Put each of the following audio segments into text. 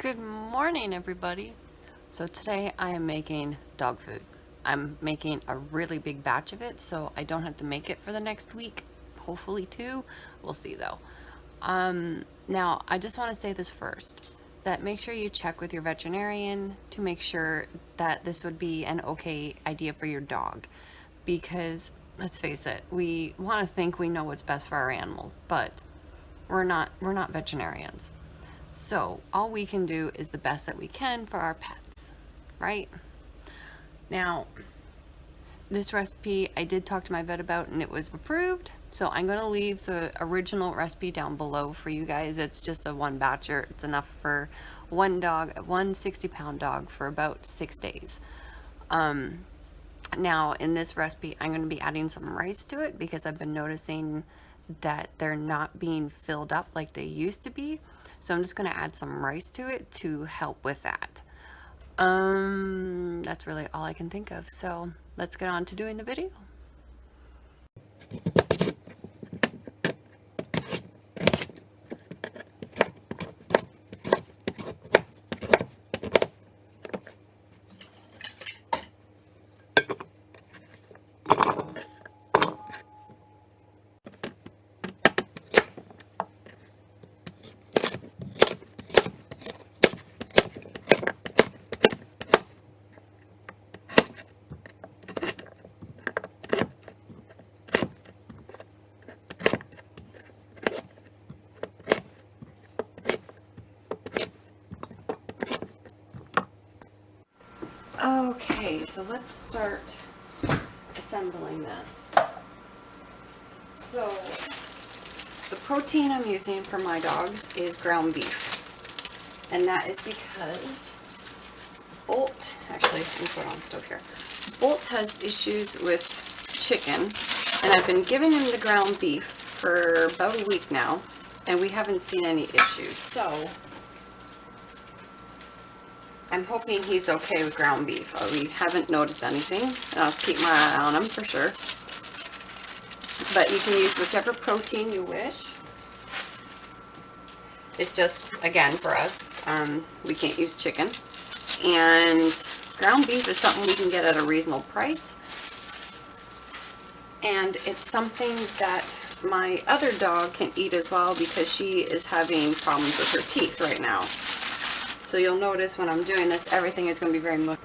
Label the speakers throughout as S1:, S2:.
S1: Good morning, everybody. So today I am making dog food. I'm making a really big batch of it, so I don't have to make it for the next week. Hopefully two. We'll see though. Now I just want to say this first, that make sure you check with your veterinarian to make sure that this would be an okay idea for your dog. Because let's face it, we want to think we know what's best for our animals, but we're not veterinarians. So all we can do is the best that we can for our pets, right? Now, this recipe I did talk to my vet about and it was approved. So I'm going to leave the original recipe down below for you guys. It's just a one batcher. It's enough for one dog, one 60-pound dog for about 6 days. Now in this recipe, I'm going to be adding some rice to it because I've been noticing that they're not being filled up like they used to be. So I'm just going to add some rice to it to help with that. That's really all I can think of. So let's get on to doing the video. Okay, so let's start assembling this. So the protein I'm using for my dogs is ground beef, and that is because Bolt, actually let me put it on the stove here. Bolt has issues with chicken, and I've been giving him the ground beef for about a week now, and we haven't seen any issues. So I'm hoping he's okay with ground beef. We haven't noticed anything, and I'll just keep my eye on him for sure. But you can use whichever protein you wish. It's just, again, for us, we can't use chicken. And ground beef is something we can get at a reasonable price. And it's something that my other dog can eat as well because she is having problems with her teeth right now. So you'll notice when I'm doing this, everything is going to be very mushy.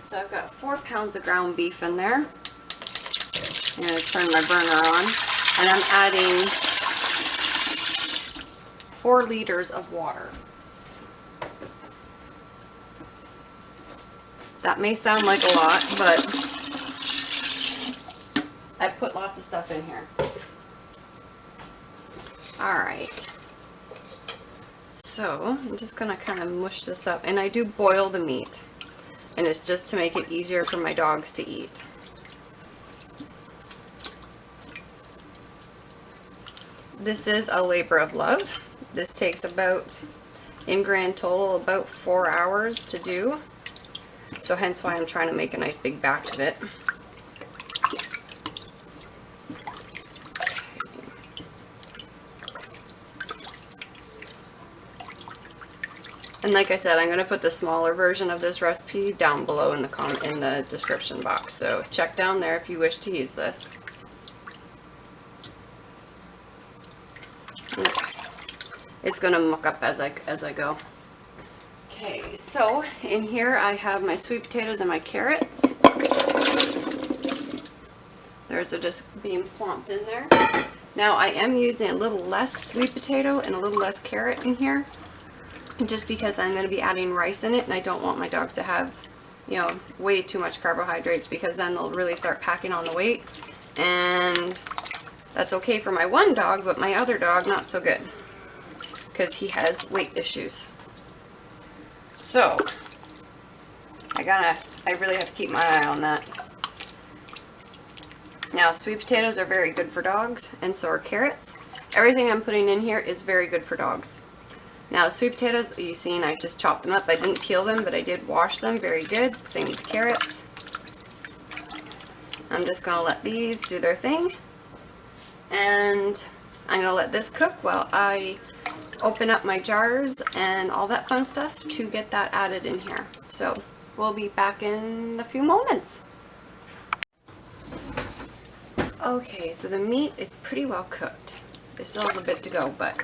S1: So I've got 4 pounds of ground beef in there. I'm going to turn my burner on. And I'm adding 4 liters of water. That may sound like a lot, but I put lots of stuff in here. Alright. So I'm just going to kind of mush this up, and I do boil the meat, and it's just to make it easier for my dogs to eat. This is a labor of love. This takes about, in grand total, about 4 hours to do, so hence why I'm trying to make a nice big batch of it. And like I said, I'm going to put the smaller version of this recipe down below in the description box. So check down there if you wish to use this. It's going to muck up as I go. Okay, so in here I have my sweet potatoes and my carrots. Those are just being plopped in there. Now I am using a little less sweet potato and a little less carrot in here, just because I'm going to be adding rice in it, and I don't want my dogs to have, you know, way too much carbohydrates, because then they'll really start packing on the weight, and that's okay for my one dog, but my other dog not so good, because he has weight issues. So I really have to keep my eye on that. Now sweet potatoes are very good for dogs, and so are carrots. Everything I'm putting in here is very good for dogs. Now the sweet potatoes, you've seen I just chopped them up. I didn't peel them, but I did wash them very good. Same with the carrots. I'm just going to let these do their thing. And I'm going to let this cook while I open up my jars and all that fun stuff to get that added in here. So we'll be back in a few moments. Okay, so the meat is pretty well cooked. It still has a bit to go, but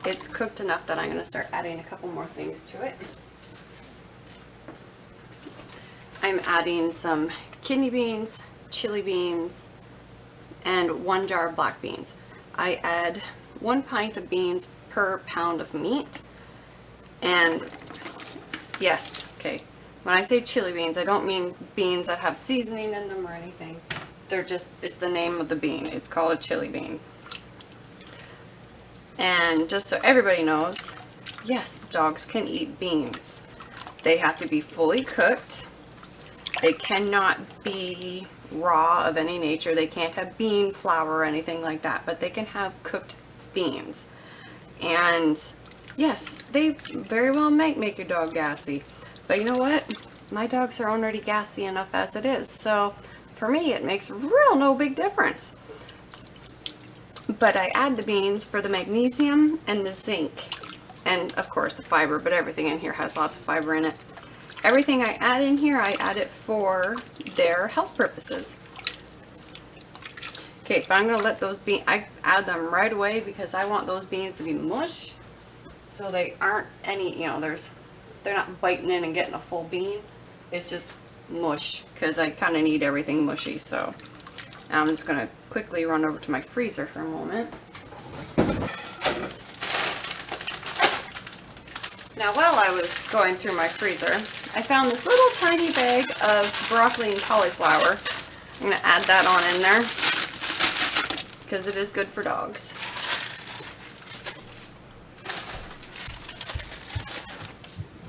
S1: it's cooked enough that I'm going to start adding a couple more things to it. I'm adding some kidney beans, chili beans, and 1 jar of black beans. I add 1 pint of beans per pound of meat. And yes, okay, when I say chili beans, I don't mean beans that have seasoning in them or anything. They're just, it's the name of the bean. It's called a chili bean. And just so everybody knows, yes, dogs can eat beans. They have to be fully cooked. They cannot be raw of any nature. They can't have bean flour or anything like that, but they can have cooked beans. And yes, they very well might make your dog gassy. But you know what? My dogs are already gassy enough as it is. So for me, it makes real no big difference. But I add the beans for the magnesium and the zinc. And of course the fiber, but everything in here has lots of fiber in it. Everything I add in here, I add it for their health purposes. Okay, but I'm going to let those beans, I add them right away because I want those beans to be mush. So they aren't any, you know, they're not biting in and getting a full bean. It's just mush because I kind of need everything mushy. So now I'm just going to quickly run over to my freezer for a moment. Now while I was going through my freezer, I found this little tiny bag of broccoli and cauliflower. I'm going to add that on in there because it is good for dogs.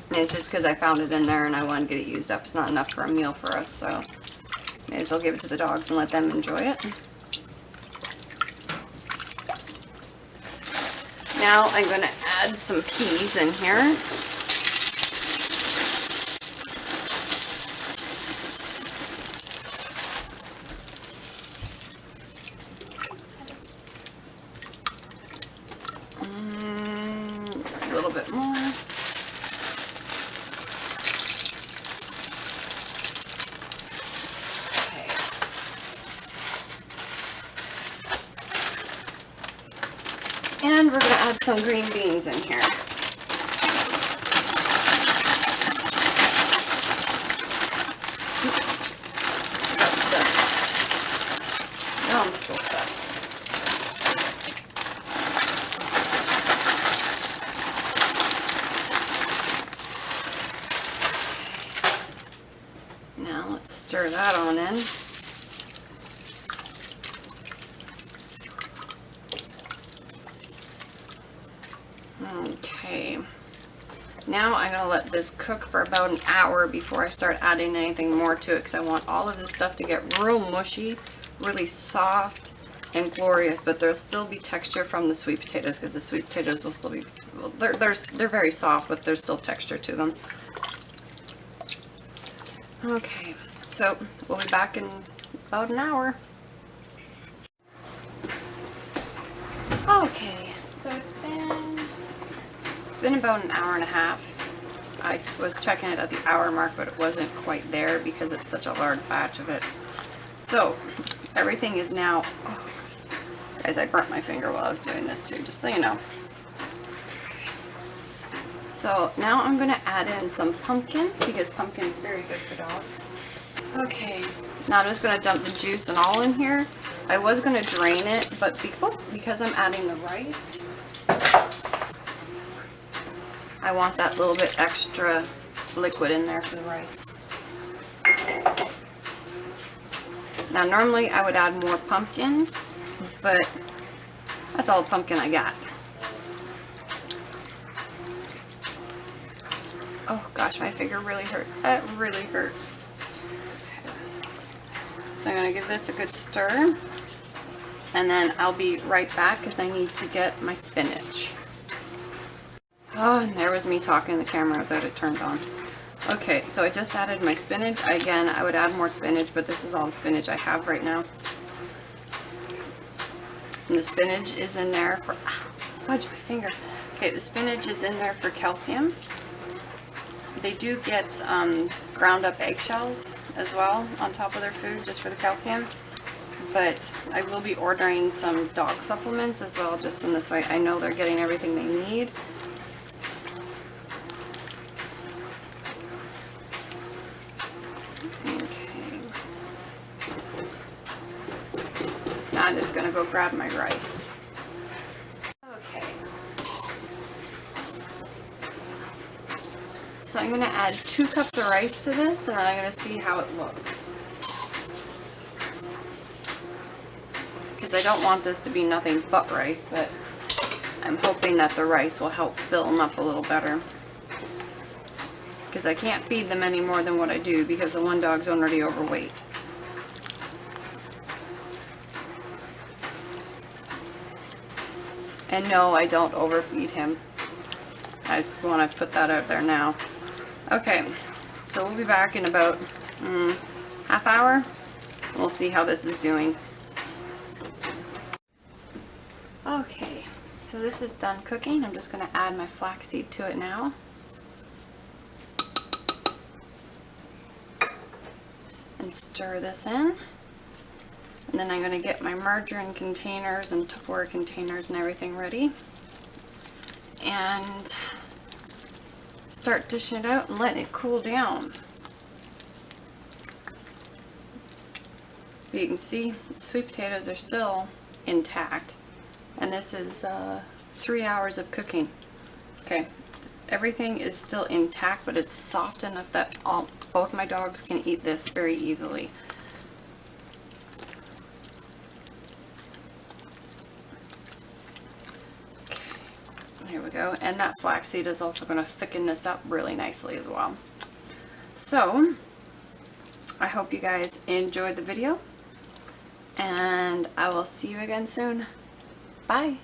S1: And it's just because I found it in there and I want to get it used up. It's not enough for a meal for us, so may as well give it to the dogs and let them enjoy it. Now I'm going to add some peas in here. A little bit more. And we're going to add some green beans in here. That's stuck. No, I'm still stuck. Now let's stir that on in. Okay, now I'm going to let this cook for about an hour before I start adding anything more to it because I want all of this stuff to get real mushy, really soft and glorious, but there'll still be texture from the sweet potatoes because the sweet potatoes will still be, well, they're very soft, but there's still texture to them. Okay, so we'll be back in about an hour. Okay, so it's been about an hour and a half. I was checking it at the hour mark, but it wasn't quite there because it's such a large batch of it. So everything is now, oh, guys, I burnt my finger while I was doing this too, just so you know. So now I'm going to add in some pumpkin because pumpkin is very good for dogs. Okay, now I'm just going to dump the juice and all in here. I was going to drain it, but because I'm adding the rice, I want that little bit extra liquid in there for the rice. Now normally I would add more pumpkin, but that's all the pumpkin I got. Oh gosh, my finger really hurts. That really hurt. So I'm going to give this a good stir, and then I'll be right back because I need to get my spinach. Oh, and there was me talking to the camera without it turned on. Okay, so I just added my spinach. Again, I would add more spinach, but this is all the spinach I have right now. And the spinach is in there for, fudge my finger. Okay, the spinach is in there for calcium. They do get ground up eggshells as well on top of their food just for the calcium. But I will be ordering some dog supplements as well, just in this way I know they're getting everything they need. Okay. Now I'm just gonna go grab my rice. Okay. So I'm gonna add 2 cups of rice to this, and then I'm gonna see how it looks. Because I don't want this to be nothing but rice, but I'm hoping that the rice will help fill them up a little better. Because I can't feed them any more than what I do because the one dog's already overweight. And no, I don't overfeed him. I want to put that out there now. Okay, so we'll be back in about half hour. We'll see how this is doing. Okay, so this is done cooking. I'm just going to add my flaxseed to it now. And stir this in. And then I'm going to get my margarine containers and Tupperware containers and everything ready. And start dishing it out and letting it cool down. But you can see the sweet potatoes are still intact. And this is 3 hours of cooking. Okay, everything is still intact, but it's soft enough that both my dogs can eat this very easily. Okay, here we go. And that flaxseed is also going to thicken this up really nicely as well. So, I hope you guys enjoyed the video, and I will see you again soon. Bye.